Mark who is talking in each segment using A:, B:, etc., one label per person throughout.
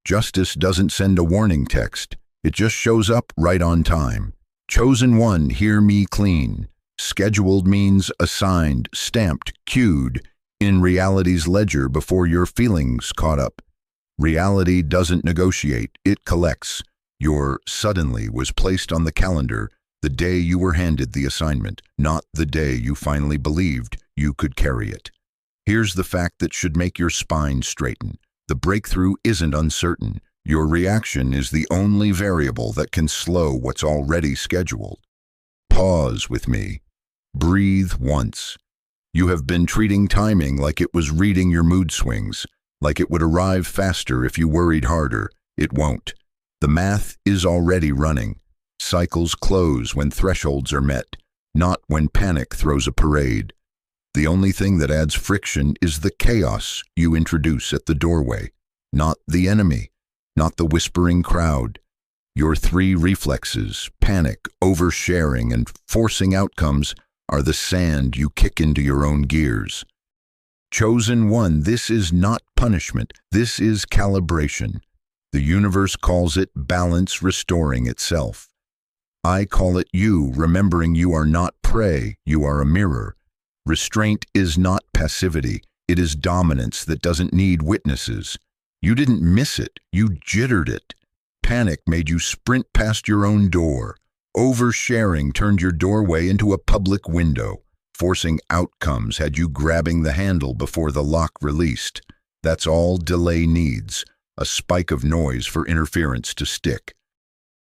A: Justice doesn't send a warning text. It just shows up right on time. Chosen one, hear me clean. Scheduled means assigned, stamped, queued, in reality's ledger before your feelings caught up. Reality doesn't negotiate, it collects. Your suddenly was placed on the calendar the day you were handed the assignment, not the day you finally believed you could carry it. Here's the fact that should make your spine straighten. The breakthrough isn't uncertain. Your reaction is the only variable that can slow what's already scheduled. Pause with me. Breathe once. You have been treating timing like it was reading your mood swings, like it would arrive faster if you worried harder. It won't. The math is already running. Cycles close when thresholds are met, not when panic throws a parade. The only thing that adds friction is the chaos you introduce at the doorway, not the enemy, not the whispering crowd. Your three reflexes, panic, oversharing, and forcing outcomes, are the sand you kick into your own gears. Chosen one, this is not punishment, this is calibration. The universe calls it balance restoring itself. I call it you remembering you are not prey, you are a mirror. Restraint is not passivity, it is dominance that doesn't need witnesses. You didn't miss it, you jittered it. Panic made you sprint past your own door. Oversharing turned your doorway into a public window. Forcing outcomes had you grabbing the handle before the lock released. That's all delay needs, a spike of noise for interference to stick.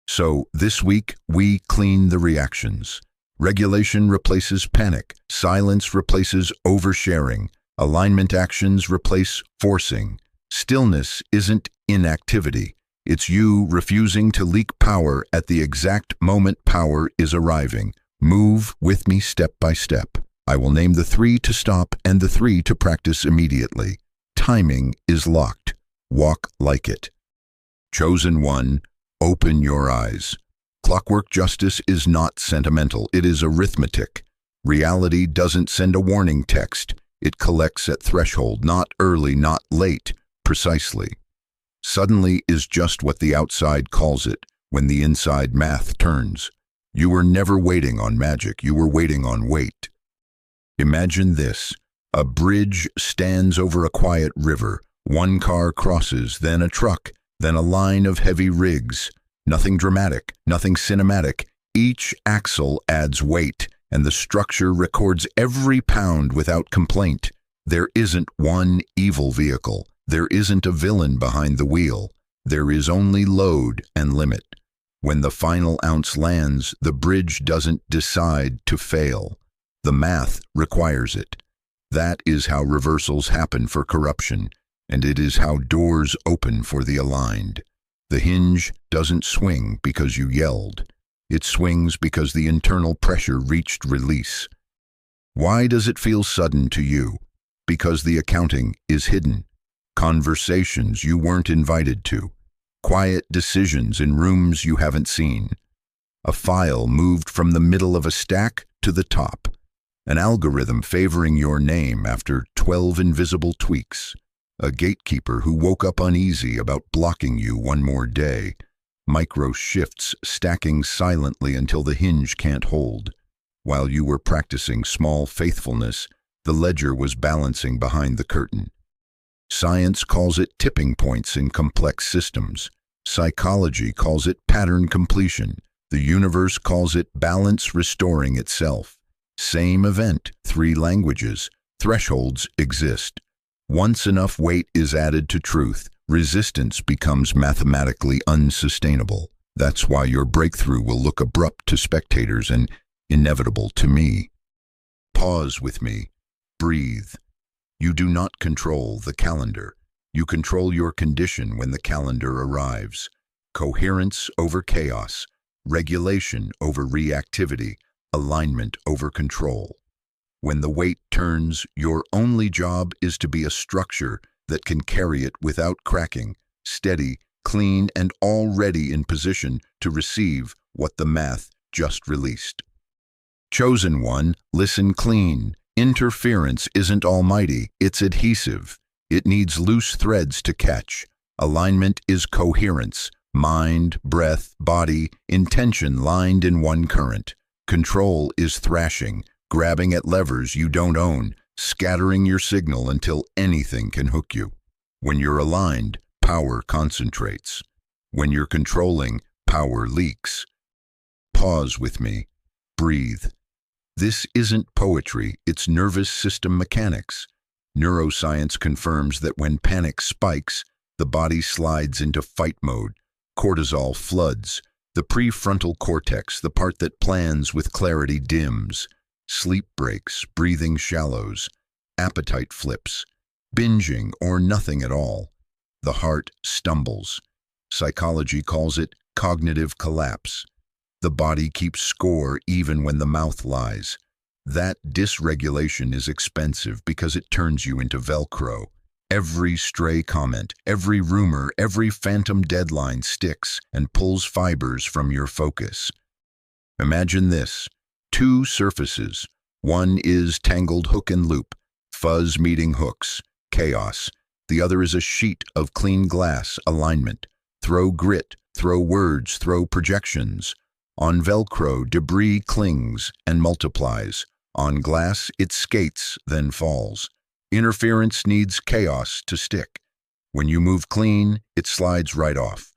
A: So this week, we clean the reactions. Regulation replaces panic, silence replaces oversharing, alignment actions replace forcing. Stillness isn't inactivity, it's you refusing to leak power at the exact moment power is arriving. Move with me step by step. I will name the 3 to stop and the 3 to practice immediately. Timing is locked. Walk like it. Chosen one, open your eyes. Clockwork justice is not sentimental, it is arithmetic. Reality doesn't send a warning text. It collects at threshold, not early, not late, precisely. Suddenly is just what the outside calls it when the inside math turns. You were never waiting on magic, you were waiting on wait. Imagine this. A bridge stands over a quiet river. One car crosses, then a truck, then a line of heavy rigs. Nothing dramatic, nothing cinematic. Each axle adds weight, and the structure records every pound without complaint. There isn't one evil vehicle. There isn't a villain behind the wheel. There is only load and limit. When the final ounce lands, the bridge doesn't decide to fail. The math requires it. That is how reversals happen for corruption, and it is how doors open for the aligned. The hinge doesn't swing because you yelled. It swings because the internal pressure reached release. Why does it feel sudden to you? Because the accounting is hidden. Conversations you weren't invited to. Quiet decisions in rooms you haven't seen. A file moved from the middle of a stack to the top. An algorithm favoring your name after 12 invisible tweaks. A gatekeeper who woke up uneasy about blocking you one more day. Micro shifts stacking silently until the hinge can't hold. While you were practicing small faithfulness, the ledger was balancing behind the curtain. Science calls it tipping points in complex systems. Psychology calls it pattern completion. The universe calls it balance restoring itself. Same event, 3 languages. Thresholds exist. Once enough weight is added to truth, resistance becomes mathematically unsustainable. That's why your breakthrough will look abrupt to spectators and inevitable to me. Pause with me. Breathe. You do not control the calendar. You control your condition when the calendar arrives. Coherence over chaos. Regulation over reactivity. Alignment over control. When the weight turns, your only job is to be a structure that can carry it without cracking, steady, clean, and already in position to receive what the math just released. Chosen one, listen clean. Interference isn't almighty, it's adhesive. It needs loose threads to catch. Alignment is coherence, mind, breath, body, intention lined in one current. Control is thrashing, grabbing at levers you don't own, scattering your signal until anything can hook you. When you're aligned, power concentrates. When you're controlling, power leaks. Pause with me. Breathe. This isn't poetry, it's nervous system mechanics. Neuroscience confirms that when panic spikes, the body slides into fight mode. Cortisol floods. The prefrontal cortex, the part that plans with clarity, dims. Sleep breaks, breathing shallows. Appetite flips. Binging or nothing at all. The heart stumbles. Psychology calls it cognitive collapse. The body keeps score even when the mouth lies. That dysregulation is expensive because it turns you into Velcro. Every stray comment, every rumor, every phantom deadline sticks and pulls fibers from your focus. Imagine this: two surfaces. One is tangled hook and loop, fuzz meeting hooks, chaos. The other is a sheet of clean glass, alignment. Throw grit, throw words, throw projections. On Velcro, debris clings and multiplies. On glass, it skates, then falls. Interference needs chaos to stick. When you move clean, it slides right off.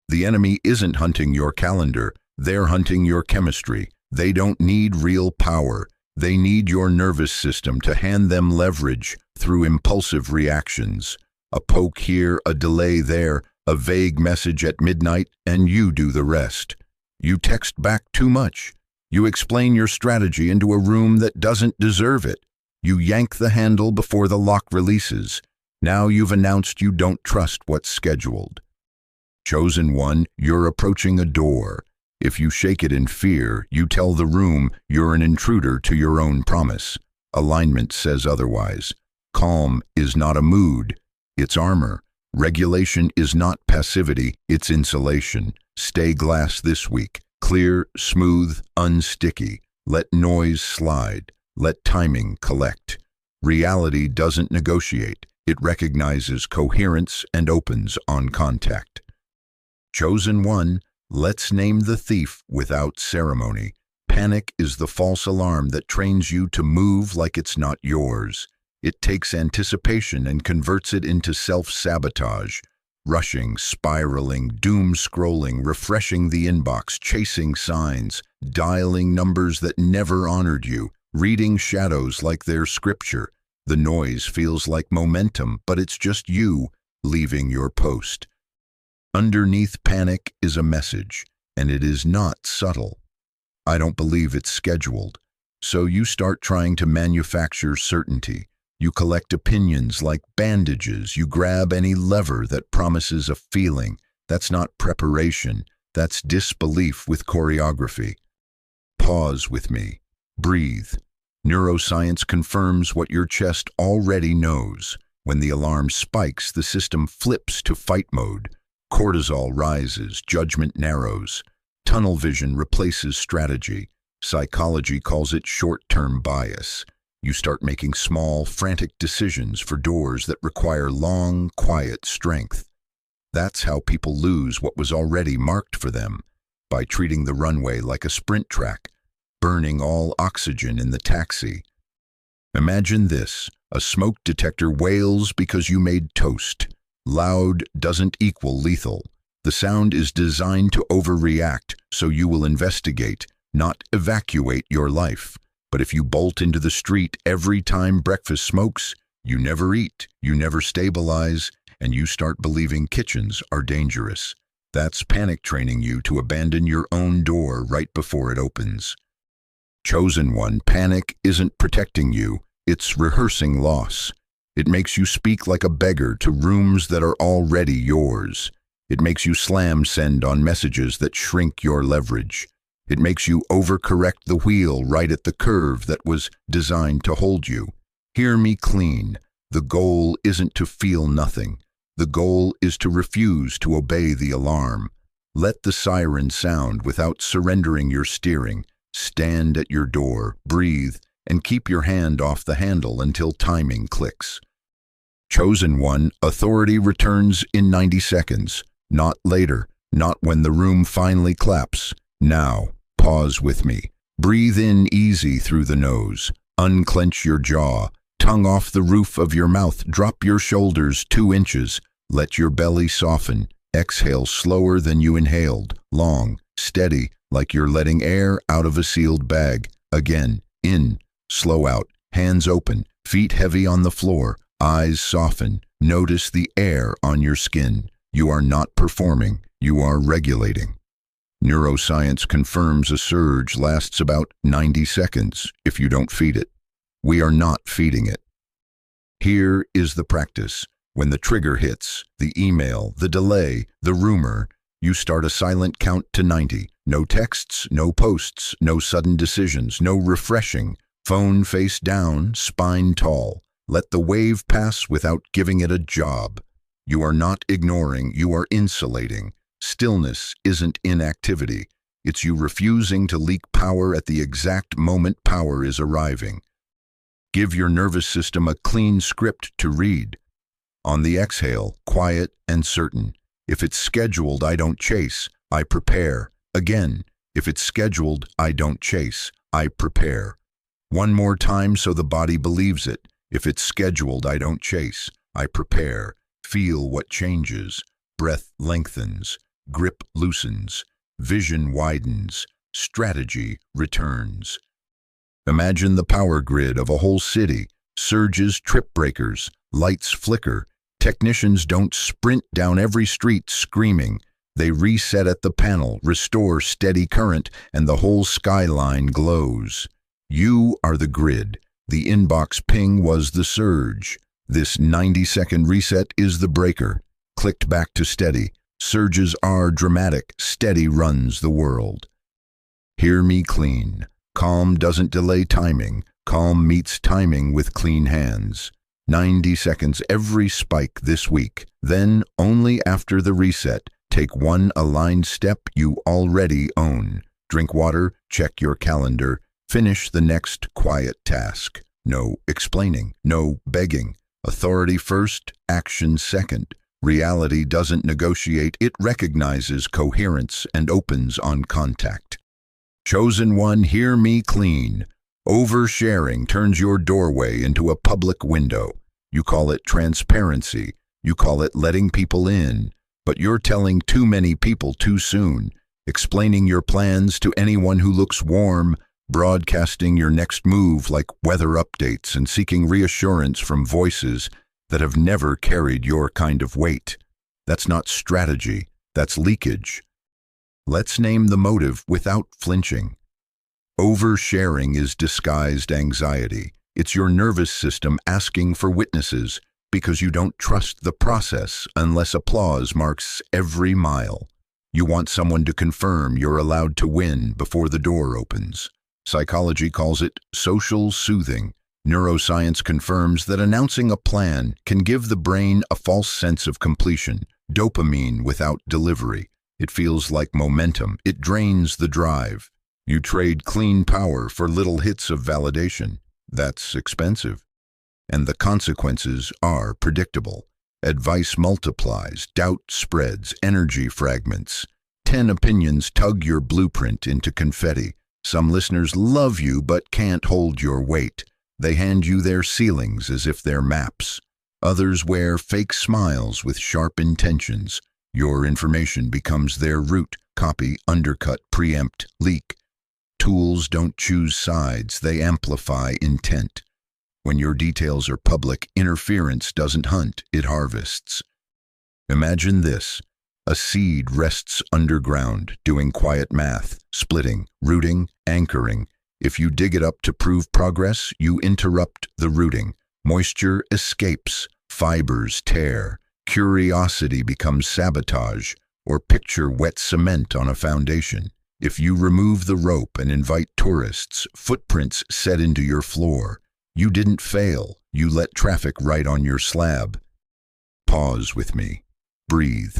A: The enemy isn't hunting your calendar, they're hunting your chemistry. They don't need real power. They need your nervous system to hand them leverage through impulsive reactions. A poke here, a delay there, a vague message at midnight, and you do the rest. You text back too much. You explain your strategy into a room that doesn't deserve it. You yank the handle before the lock releases. Now you've announced you don't trust what's scheduled. Chosen one, you're approaching a door. If you shake it in fear, you tell the room you're an intruder to your own promise. Alignment says otherwise. Calm is not a mood, it's armor. Regulation is not passivity, it's insulation. Stay glass this week. Clear, smooth, unsticky. Let noise slide. Let timing collect. Reality doesn't negotiate. It recognizes coherence and opens on contact. Chosen one, let's name the thief without ceremony. Panic is the false alarm that trains you to move like it's not yours. It takes anticipation and converts it into self-sabotage. Rushing, spiraling, doom-scrolling, refreshing the inbox, chasing signs, dialing numbers that never honored you, reading shadows like they're scripture. The noise feels like momentum, but it's just you leaving your post. Underneath panic is a message, and it is not subtle. I don't believe it's scheduled. So you start trying to manufacture certainty. You collect opinions like bandages. You grab any lever that promises a feeling. That's not preparation. That's disbelief with choreography. Pause with me. Breathe. Neuroscience confirms what your chest already knows. When the alarm spikes, the system flips to fight mode. Cortisol rises, judgment narrows. Tunnel vision replaces strategy. Psychology calls it short-term bias. You start making small, frantic decisions for doors that require long, quiet strength. That's how people lose what was already marked for them, by treating the runway like a sprint track, burning all oxygen in the taxi. Imagine this: a smoke detector wails because you made toast. Loud doesn't equal lethal. The sound is designed to overreact, so you will investigate, not evacuate your life. But if you bolt into the street every time breakfast smokes, you never eat, you never stabilize, and you start believing kitchens are dangerous. That's panic training you to abandon your own door right before it opens. Chosen one, panic isn't protecting you, it's rehearsing loss. It makes you speak like a beggar to rooms that are already yours. It makes you slam send on messages that shrink your leverage. It makes you overcorrect the wheel right at the curve that was designed to hold you. Hear me clean. The goal isn't to feel nothing. The goal is to refuse to obey the alarm. Let the siren sound without surrendering your steering. Stand at your door, breathe, and keep your hand off the handle until timing clicks. Chosen one, authority returns in 90 seconds. Not later, not when the room finally claps. Now, pause with me. Breathe in easy through the nose. Unclench your jaw. Tongue off the roof of your mouth. Drop your shoulders 2 inches. Let your belly soften. Exhale slower than you inhaled. Long, steady, like you're letting air out of a sealed bag. Again, in, slow out, hands open, feet heavy on the floor, eyes soften. Notice the air on your skin. You are not performing, you are regulating. Neuroscience confirms a surge lasts about 90 seconds if you don't feed it. We are not feeding it. Here is the practice. When the trigger hits, the email, the delay, the rumor, you start a silent count to 90. No texts, no posts, no sudden decisions, no refreshing. Phone face down, spine tall. Let the wave pass without giving it a job. You are not ignoring, you are insulating. Stillness isn't inactivity. It's you refusing to leak power at the exact moment power is arriving. Give your nervous system a clean script to read. On the exhale, quiet and certain. If it's scheduled, I don't chase, I prepare. Again, if it's scheduled, I don't chase, I prepare. One more time so the body believes it. If it's scheduled, I don't chase, I prepare. Feel what changes. Breath lengthens, grip loosens, vision widens, strategy returns. Imagine the power grid of a whole city. Surges, trip breakers, lights flicker. Technicians don't sprint down every street screaming. They reset at the panel, restore steady current, and the whole skyline glows. You are the grid. The inbox ping was the surge. This 90-second reset is the breaker. Clicked back to steady. Surges are dramatic. Steady runs the world. Hear me clean. Calm doesn't delay timing. Calm meets timing with clean hands. 90 seconds every spike this week. Then, only after the reset, take one aligned step you already own. Drink water, check your calendar, finish the next quiet task. No explaining, no begging. Authority first, action second. Reality doesn't negotiate, it recognizes coherence and opens on contact. Chosen one, hear me clean. Oversharing turns your doorway into a public window. You call it transparency. You call it letting people in. But you're telling too many people too soon. Explaining your plans to anyone who looks warm. Broadcasting your next move like weather updates and seeking reassurance from voices that have never carried your kind of weight. That's not strategy. That's leakage. Let's name the motive without flinching. Oversharing is disguised anxiety. It's your nervous system asking for witnesses because you don't trust the process unless applause marks every mile. You want someone to confirm you're allowed to win before the door opens. Psychology calls it social soothing. Neuroscience confirms that announcing a plan can give the brain a false sense of completion, dopamine without delivery. It feels like momentum. It drains the drive. You trade clean power for little hits of validation. That's expensive. And the consequences are predictable. Advice multiplies, doubt spreads, energy fragments. 10 opinions tug your blueprint into confetti. Some listeners love you but can't hold your weight. They hand you their ceilings as if they're maps. Others wear fake smiles with sharp intentions. Your information becomes their route. Copy, undercut, preempt, leak. Tools don't choose sides, they amplify intent. When your details are public, interference doesn't hunt, it harvests. Imagine this. A seed rests underground, doing quiet math, splitting, rooting, anchoring. If you dig it up to prove progress, you interrupt the rooting. Moisture escapes, fibers tear, curiosity becomes sabotage, or picture wet cement on a foundation. If you remove the rope and invite tourists, footprints set into your floor. You didn't fail, you let traffic right on your slab. Pause with me. Breathe.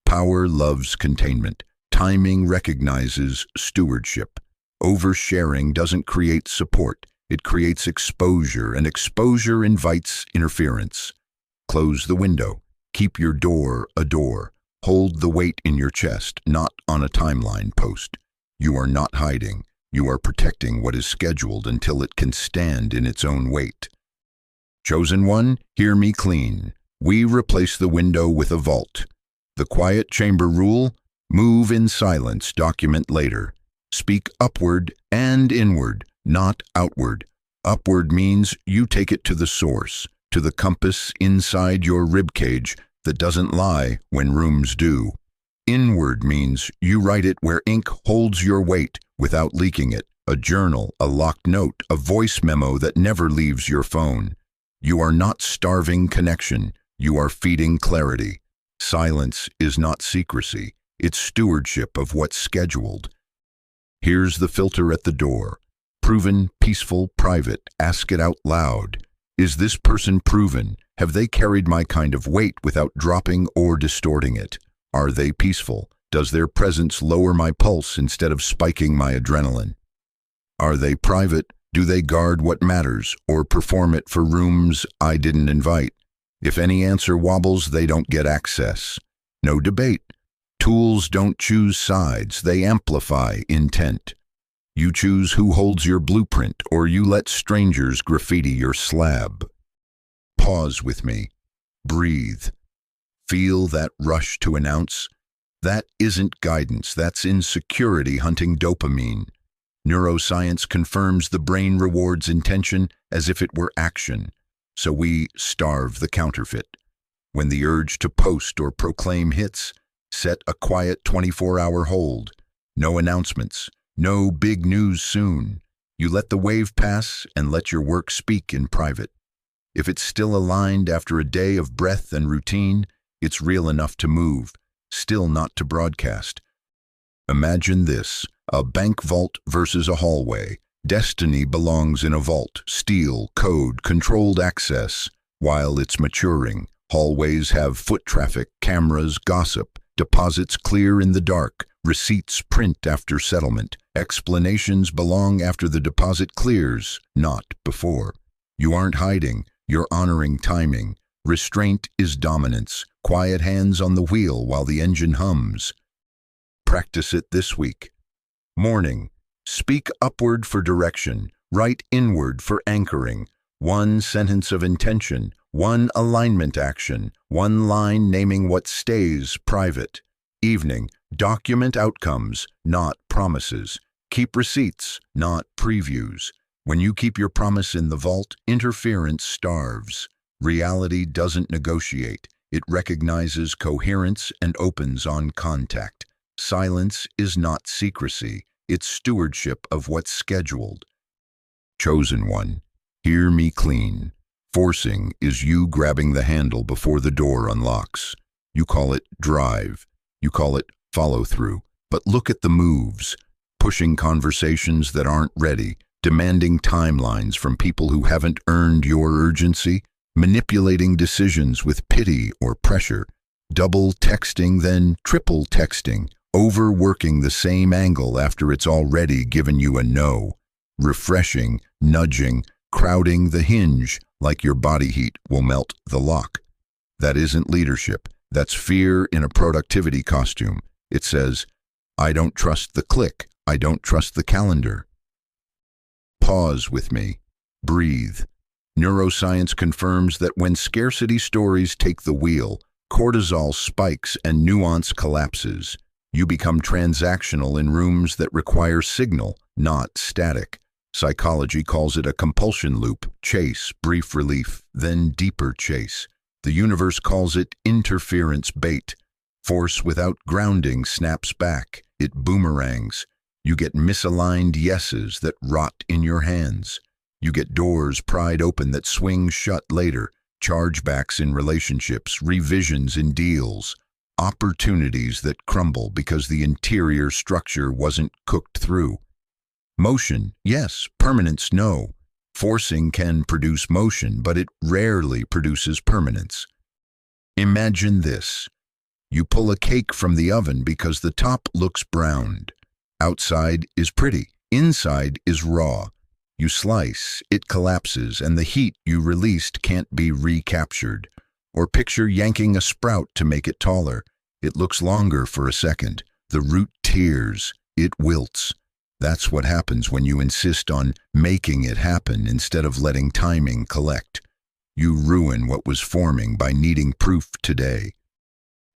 A: Power loves containment. Timing recognizes stewardship. Oversharing doesn't create support. It creates exposure, and exposure invites interference. Close the window. Keep your door a door. Hold the weight in your chest, not on a timeline post. You are not hiding. You are protecting what is scheduled until it can stand in its own weight. Chosen one, hear me clean. We replace the window with a vault. The quiet chamber rule, move in silence, document later. Speak upward and inward, not outward. Upward means you take it to the source, to the compass inside your ribcage that doesn't lie when rooms do. Inward means you write it where ink holds your weight without leaking it, a journal, a locked note, a voice memo that never leaves your phone. You are not starving connection, you are feeding clarity. Silence is not secrecy, it's stewardship of what's scheduled. Here's the filter at the door. Proven, peaceful, private, ask it out loud. Is this person proven? Have they carried my kind of weight without dropping or distorting it? Are they peaceful? Does their presence lower my pulse instead of spiking my adrenaline? Are they private? Do they guard what matters or perform it for rooms I didn't invite? If any answer wobbles, they don't get access. No debate. Tools don't choose sides, they amplify intent. You choose who holds your blueprint, or you let strangers graffiti your slab. Pause with me. Breathe. Feel that rush to announce. That isn't guidance, that's insecurity hunting dopamine. Neuroscience confirms the brain rewards intention as if it were action, so we starve the counterfeit. When the urge to post or proclaim hits, set a quiet 24-hour hold. No announcements, no big news soon. You let the wave pass and let your work speak in private. If it's still aligned after a day of breath and routine, it's real enough to move, still not to broadcast. Imagine this, a bank vault versus a hallway. Destiny belongs in a vault, steel, code, controlled access. While it's maturing, hallways have foot traffic, cameras, gossip, deposits clear in the dark, receipts print after settlement. Explanations belong after the deposit clears, not before. You aren't hiding, you're honoring timing. Restraint is dominance, quiet hands on the wheel while the engine hums. Practice it this week. Morning. Speak upward for direction, write inward for anchoring. One sentence of intention, one alignment action, one line naming what stays private. Evening. Document outcomes, not promises. Keep receipts, not previews. When you keep your promise in the vault, interference starves. Reality doesn't negotiate. It recognizes coherence and opens on contact. Silence is not secrecy. It's stewardship of what's scheduled. Chosen one, hear me clean. Forcing is you grabbing the handle before the door unlocks. You call it drive. You call it follow through. But look at the moves. Pushing conversations that aren't ready. Demanding timelines from people who haven't earned your urgency. Manipulating decisions with pity or pressure. Double texting, then triple texting. Overworking the same angle after it's already given you a no. Refreshing, nudging, crowding the hinge like your body heat will melt the lock. That isn't leadership. That's fear in a productivity costume. It says, I don't trust the click. I don't trust the calendar. Pause with me. Breathe. Neuroscience confirms that when scarcity stories take the wheel, cortisol spikes and nuance collapses. You become transactional in rooms that require signal, not static. Psychology calls it a compulsion loop, chase, brief relief, then deeper chase. The universe calls it interference bait. Force without grounding snaps back. It boomerangs. You get misaligned yeses that rot in your hands. You get doors pried open that swing shut later, chargebacks in relationships, revisions in deals. Opportunities that crumble because the interior structure wasn't cooked through. Motion, yes. Permanence, no. Forcing can produce motion, but it rarely produces permanence. Imagine this. You pull a cake from the oven because the top looks browned. Outside is pretty, inside is raw. You slice, it collapses, and the heat you released can't be recaptured. Or picture yanking a sprout to make it taller. It looks longer for a second. The root tears. It wilts. That's what happens when you insist on making it happen instead of letting timing collect. You ruin what was forming by needing proof today.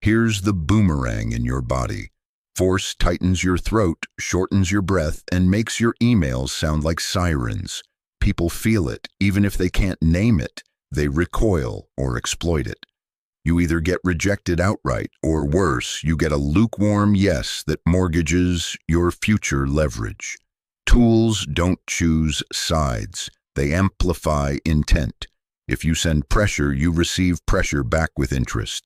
A: Here's the boomerang in your body. Force tightens your throat, shortens your breath, and makes your emails sound like sirens. People feel it, even if they can't name it. They recoil or exploit it. You either get rejected outright, or worse, you get a lukewarm yes that mortgages your future leverage. Tools don't choose sides. They amplify intent. If you send pressure, you receive pressure back with interest.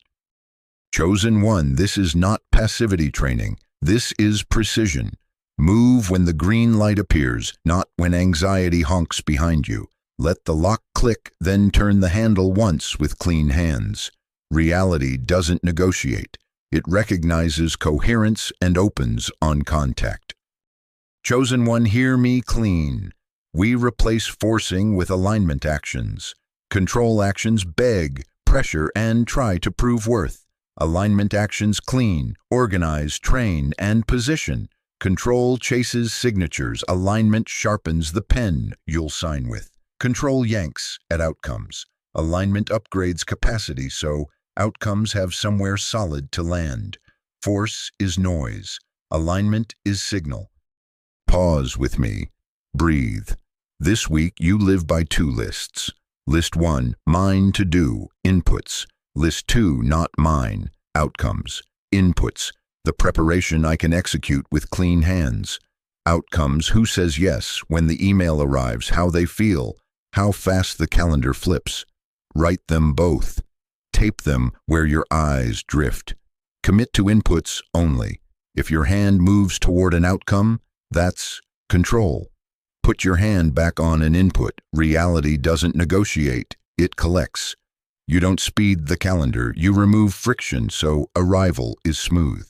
A: Chosen one, this is not passivity training. This is precision. Move when the green light appears, not when anxiety honks behind you. Let the lock click, then turn the handle once with clean hands. Reality doesn't negotiate. It recognizes coherence and opens on contact. Chosen one, hear me clean. We replace forcing with alignment actions. Control actions beg, pressure, and try to prove worth. Alignment actions clean, organize, train, and position. Control chases signatures. Alignment sharpens the pen you'll sign with. Control yanks at outcomes. Alignment upgrades capacity so outcomes have somewhere solid to land. Force is noise. Alignment is signal. Pause with me. Breathe. This week you live by two lists. List 1, mine to do, inputs. List 2, not mine, outcomes. Inputs, the preparation I can execute with clean hands. Outcomes, who says yes when the email arrives, how they feel, how fast the calendar flips. Write them both. Tape them where your eyes drift. Commit to inputs only. If your hand moves toward an outcome, that's control. Put your hand back on an input. Reality doesn't negotiate, it collects. You don't speed the calendar, you remove friction so arrival is smooth.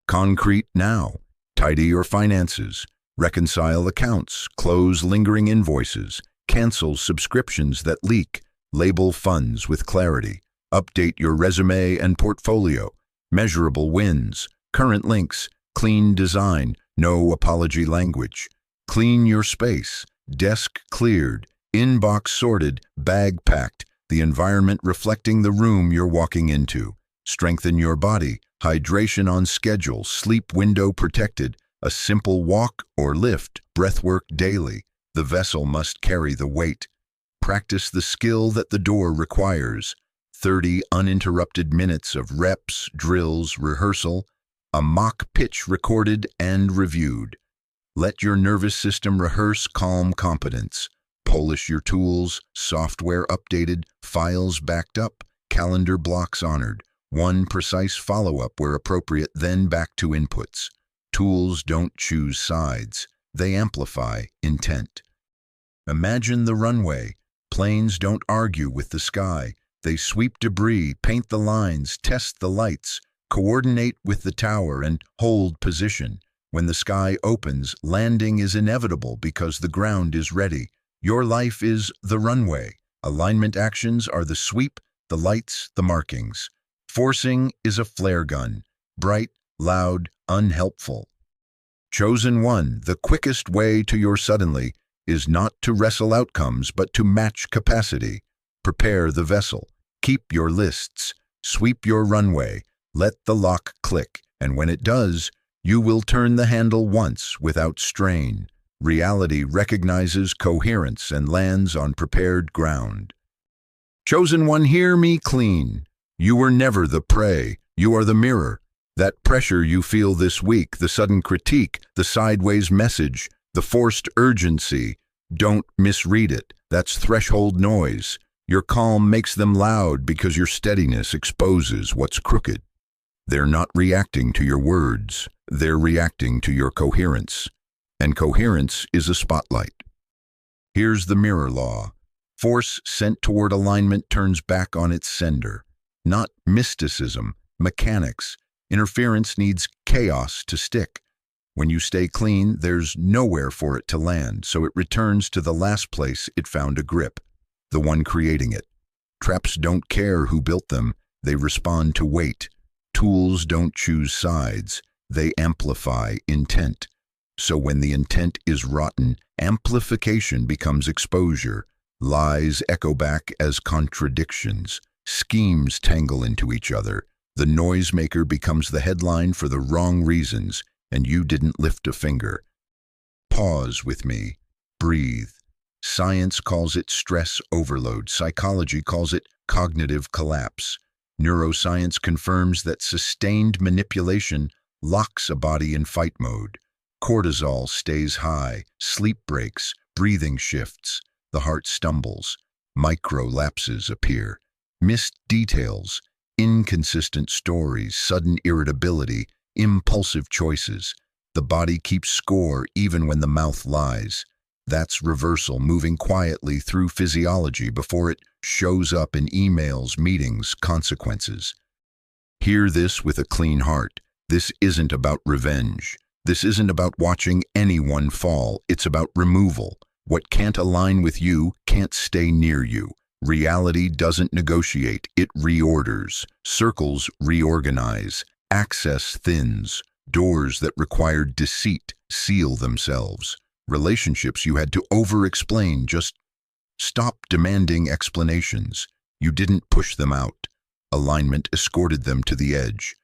A: Concrete now. Tidy your finances. Reconcile accounts. Close lingering invoices. Cancel subscriptions that leak. Label funds with clarity. Update your resume and portfolio. Measurable wins. Current links. Clean design. No apology language. Clean your space. Desk cleared. Inbox sorted. Bag packed. The environment reflecting the room you're walking into. Strengthen your body. Hydration on schedule. Sleep window protected. A simple walk or lift. Breathwork daily. The vessel must carry the weight. Practice the skill that the door requires. 30 uninterrupted minutes of reps, drills, rehearsal. A mock pitch recorded and reviewed. Let your nervous system rehearse calm competence. Polish your tools, software updated, files backed up, calendar blocks honored. One precise follow-up where appropriate, then back to inputs. Tools don't choose sides. They amplify intent. Imagine the runway. Planes don't argue with the sky. They sweep debris, paint the lines, test the lights, coordinate with the tower, and hold position. When the sky opens, landing is inevitable because the ground is ready. Your life is the runway. Alignment actions are the sweep, the lights, the markings. Forcing is a flare gun. Bright, loud, unhelpful. Chosen one, the quickest way to your suddenly is not to wrestle outcomes but to match capacity. Prepare the vessel. Keep your lists. Sweep your runway. Let the lock click, and when it does, you will turn the handle once without strain. Reality recognizes coherence and lands on prepared ground. Chosen one, hear me clean. You were never the prey. You are the mirror. That pressure you feel this week, the sudden critique, the sideways message, the forced urgency, don't misread it. That's threshold noise. Your calm makes them loud because your steadiness exposes what's crooked. They're not reacting to your words. They're reacting to your coherence. And coherence is a spotlight. Here's the mirror law. Force sent toward alignment turns back on its sender. Not mysticism, mechanics. Interference needs chaos to stick. When you stay clean, there's nowhere for it to land, so it returns to the last place it found a grip, the one creating it. Traps don't care who built them, they respond to weight. Tools don't choose sides, they amplify intent. So when the intent is rotten, amplification becomes exposure. Lies echo back as contradictions. Schemes tangle into each other. The noisemaker becomes the headline for the wrong reasons, and you didn't lift a finger. Pause with me. Breathe. Science calls it stress overload. Psychology calls it cognitive collapse. Neuroscience confirms that sustained manipulation locks a body in fight mode. Cortisol stays high, sleep breaks, breathing shifts, the heart stumbles, micro lapses appear. Missed details, inconsistent stories, sudden irritability, impulsive choices. The body keeps score even when the mouth lies. That's reversal moving quietly through physiology before it shows up in emails, meetings, consequences. Hear this with a clean heart. This isn't about revenge. This isn't about watching anyone fall. It's about removal. What can't align with you can't stay near you. Reality doesn't negotiate, it reorders. Circles reorganize. Access thins. Doors that required deceit seal themselves. Relationships you had to over-explain just stop demanding explanations. You didn't push them out. Alignment escorted them to the edge.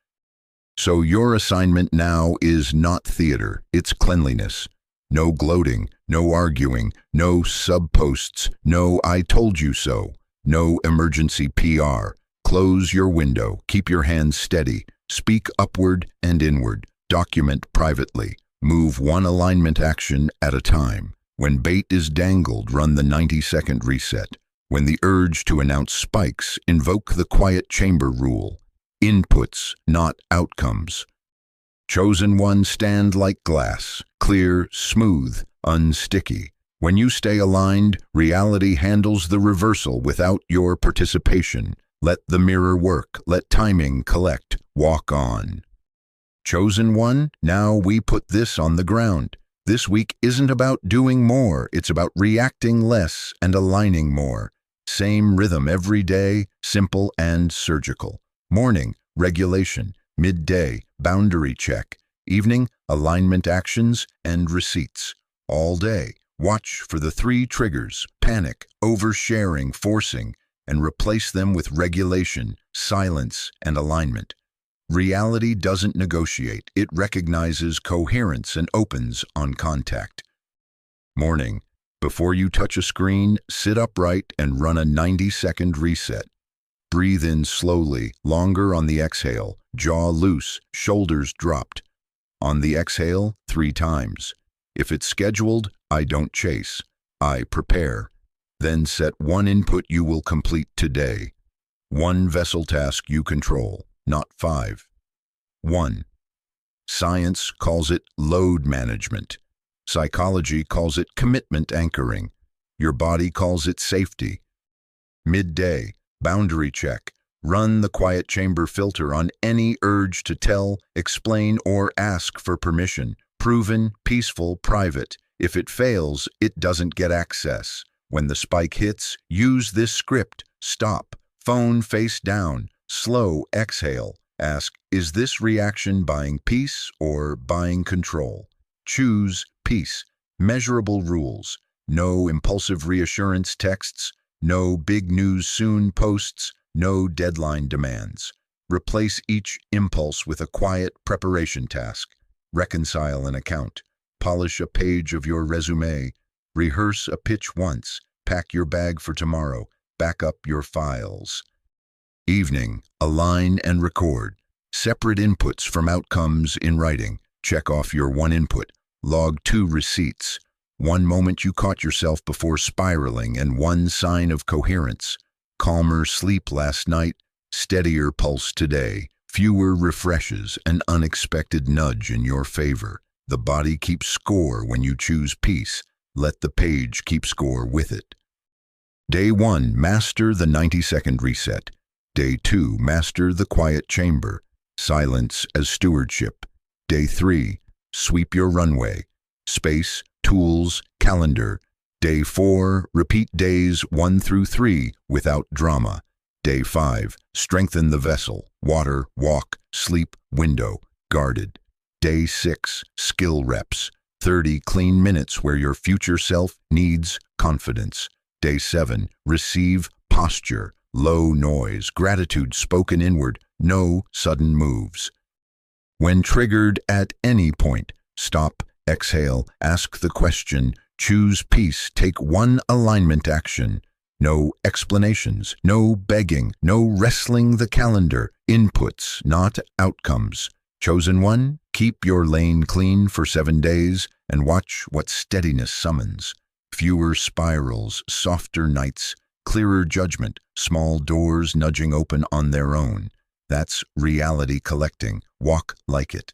A: So your assignment now is not theater, it's cleanliness. No gloating, no arguing, no sub-posts, no I told you so, no emergency PR. Close your window, keep your hands steady, speak upward and inward, document privately, move one alignment action at a time. When bait is dangled, run the 90-second reset. When the urge to announce spikes, invoke the quiet chamber rule. Inputs, not outcomes. Chosen one, stand like glass, clear, smooth, unsticky. When you stay aligned, reality handles the reversal without your participation. Let the mirror work, let timing collect, walk on. Chosen one, now we put this on the ground. This week isn't about doing more, it's about reacting less and aligning more. Same rhythm every day, simple and surgical. Morning, regulation. Midday, boundary check. Evening, alignment actions and receipts. All day, watch for the 3 triggers: panic, oversharing, forcing, and replace them with regulation, silence, and alignment. Reality doesn't negotiate, it recognizes coherence and opens on contact. Morning, before you touch a screen, sit upright and run a 90-second reset. Breathe in slowly, longer on the exhale, jaw loose, shoulders dropped. On the exhale, 3 times. If it's scheduled, I don't chase, I prepare. Then set 1 input you will complete today. 1 vessel task you control, not 5. 1. Science calls it load management. Psychology calls it commitment anchoring. Your body calls it safety. Midday, boundary check. Run the quiet chamber filter on any urge to tell, explain, or ask for permission. Proven, peaceful, private. If it fails, it doesn't get access. When the spike hits, use this script. Stop. Phone face down. Slow exhale. Ask, is this reaction buying peace or buying control? Choose peace. Measurable rules. No impulsive reassurance texts. No big news soon posts. No deadline demands. Replace each impulse with a quiet preparation task. Reconcile an account. Polish a page of your resume. Rehearse a pitch once. Pack your bag for tomorrow. Back up your files. Evening, align and record. Separate inputs from outcomes in writing. Check off your 1 input. Log 2 receipts. 1 moment you caught yourself before spiraling and 1 sign of coherence. Calmer sleep last night, steadier pulse today. Fewer refreshes, an unexpected nudge in your favor. The body keeps score when you choose peace. Let the page keep score with it. Day 1, master the 90-second reset. Day 2, master the quiet chamber. Silence as stewardship. Day 3, sweep your runway. Space, tools, calendar. Day 4, repeat days 1 through 3 without drama. Day 5, strengthen the vessel, water, walk, sleep, window, guarded. Day 6, skill reps, 30 clean minutes where your future self needs confidence. Day 7, receive posture, low noise, gratitude spoken inward, no sudden moves. When triggered at any point, stop, exhale, ask the question, choose peace, take one alignment action. No explanations, no begging, no wrestling the calendar, inputs, not outcomes. Chosen one, keep your lane clean for 7 days and watch what steadiness summons. Fewer spirals, softer nights, clearer judgment, small doors nudging open on their own. That's reality collecting. Walk like it.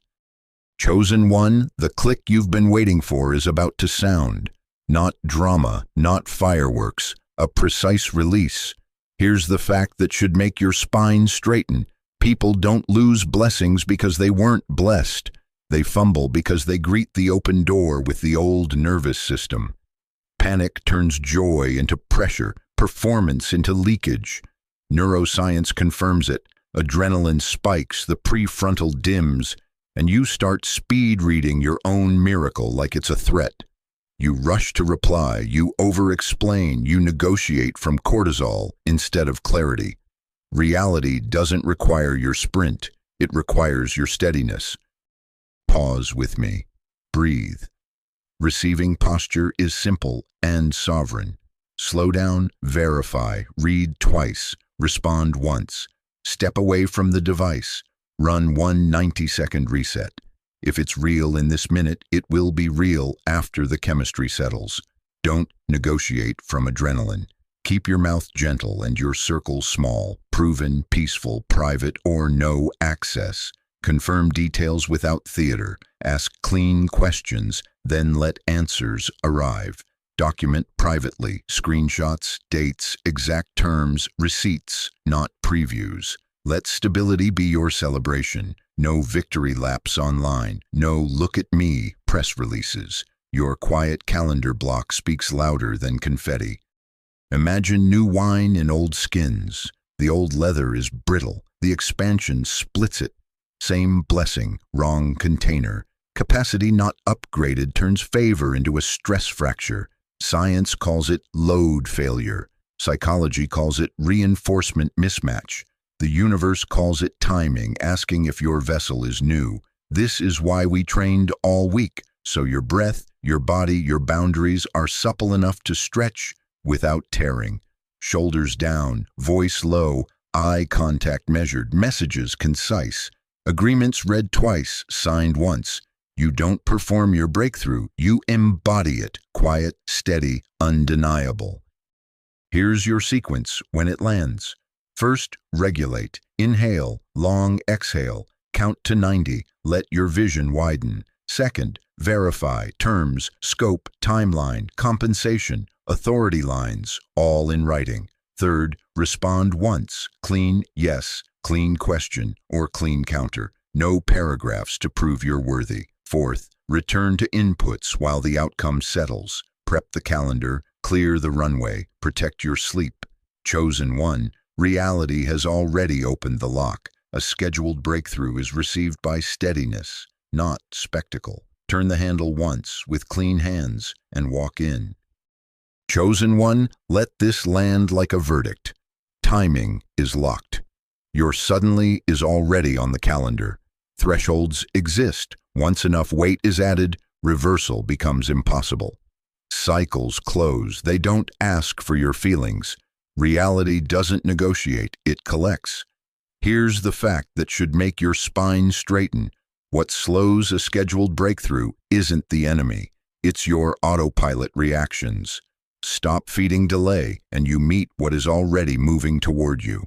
A: Chosen one, the click you've been waiting for is about to sound. Not drama, not fireworks, a precise release. Here's the fact that should make your spine straighten. People don't lose blessings because they weren't blessed. They fumble because they greet the open door with the old nervous system. Panic turns joy into pressure, performance into leakage. Neuroscience confirms it. Adrenaline spikes, the prefrontal dims, and you start speed reading your own miracle like it's a threat. You rush to reply, you over-explain, you negotiate from cortisol instead of clarity. Reality doesn't require your sprint, it requires your steadiness. Pause with me. Breathe. Receiving posture is simple and sovereign. Slow down, verify, read twice, respond once. Step away from the device. Run one 90-second reset. If it's real in this minute, it will be real after the chemistry settles. Don't negotiate from adrenaline. Keep your mouth gentle and your circle small, proven, peaceful, private, or no access. Confirm details without theater. Ask clean questions, then let answers arrive. Document privately, screenshots, dates, exact terms, receipts, not previews. Let stability be your celebration. No victory laps online. No look at me press releases. Your quiet calendar block speaks louder than confetti. Imagine new wine in old skins. The old leather is brittle. The expansion splits it. Same blessing, wrong container. Capacity not upgraded turns favor into a stress fracture. Science calls it load failure. Psychology calls it reinforcement mismatch. The universe calls it timing, asking if your vessel is new. This is why we trained all week, so your breath, your body, your boundaries are supple enough to stretch without tearing. Shoulders down, voice low, eye contact measured, messages concise. Agreements read twice, signed once. You don't perform your breakthrough, you embody it, quiet, steady, undeniable. Here's your sequence when it lands. First, regulate. Inhale, long exhale. Count to 90. Let your vision widen. Second, verify. Terms, scope, timeline, compensation, authority lines, all in writing. Third, respond once. Clean yes, clean question, or clean counter. No paragraphs to prove you're worthy. Fourth, return to inputs while the outcome settles. Prep the calendar, clear the runway, protect your sleep. Chosen one, reality has already opened the lock. A scheduled breakthrough is received by steadiness, not spectacle. Turn the handle once with clean hands and walk in. Chosen one, let this land like a verdict. Timing is locked. Your suddenly is already on the calendar. Thresholds exist. Once enough weight is added, reversal becomes impossible. Cycles close. They don't ask for your feelings. Reality doesn't negotiate, it collects. Here's the fact that should make your spine straighten. What slows a scheduled breakthrough isn't the enemy. It's your autopilot reactions. Stop feeding delay, and you meet what is already moving toward you.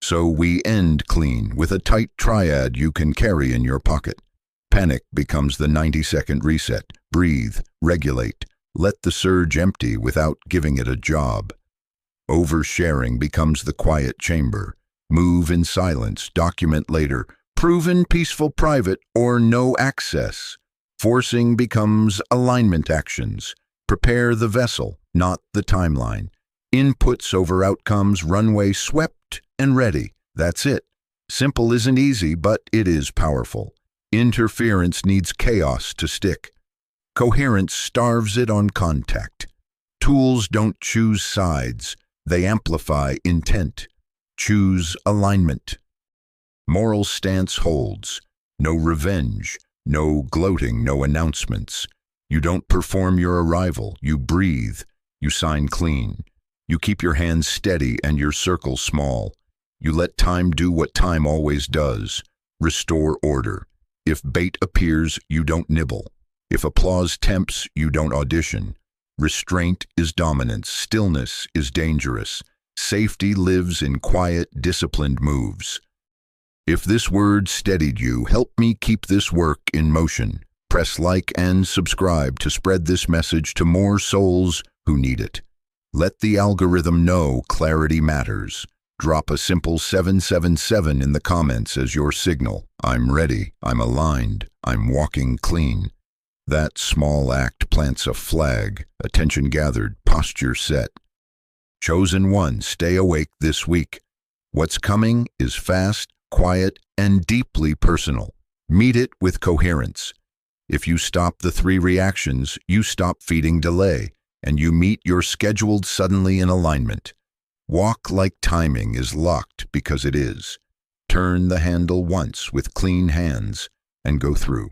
A: So we end clean with a tight triad you can carry in your pocket. Panic becomes the 90-second reset. Breathe, regulate, let the surge empty without giving it a job. Oversharing becomes the quiet chamber. Move in silence, document later. Proven peaceful private or no access. Forcing becomes alignment actions. Prepare the vessel, not the timeline. Inputs over outcomes, runway swept and ready. That's it. Simple isn't easy, but it is powerful. Interference needs chaos to stick. Coherence starves it on contact. Tools don't choose sides, they amplify intent. Choose alignment. Moral stance holds. No revenge, no gloating, no announcements. You don't perform your arrival, you breathe, you sign clean. You keep your hands steady and your circle small. You let time do what time always does. Restore order. If bait appears, you don't nibble. If applause tempts, you don't audition. Restraint is dominance. Stillness is dangerous. Safety lives in quiet, disciplined moves. If this word steadied you, help me keep this work in motion. Press like and subscribe to spread this message to more souls who need it. Let the algorithm know clarity matters. Drop a simple 777 in the comments as your signal. I'm ready, I'm aligned, I'm walking clean. That small act plants a flag, attention gathered, posture set. Chosen one, stay awake this week. What's coming is fast, quiet, and deeply personal. Meet it with coherence. If you stop the 3 reactions, you stop feeding delay, and you meet your scheduled suddenly in alignment. Walk like timing is locked because it is. Turn the handle once with clean hands and go through.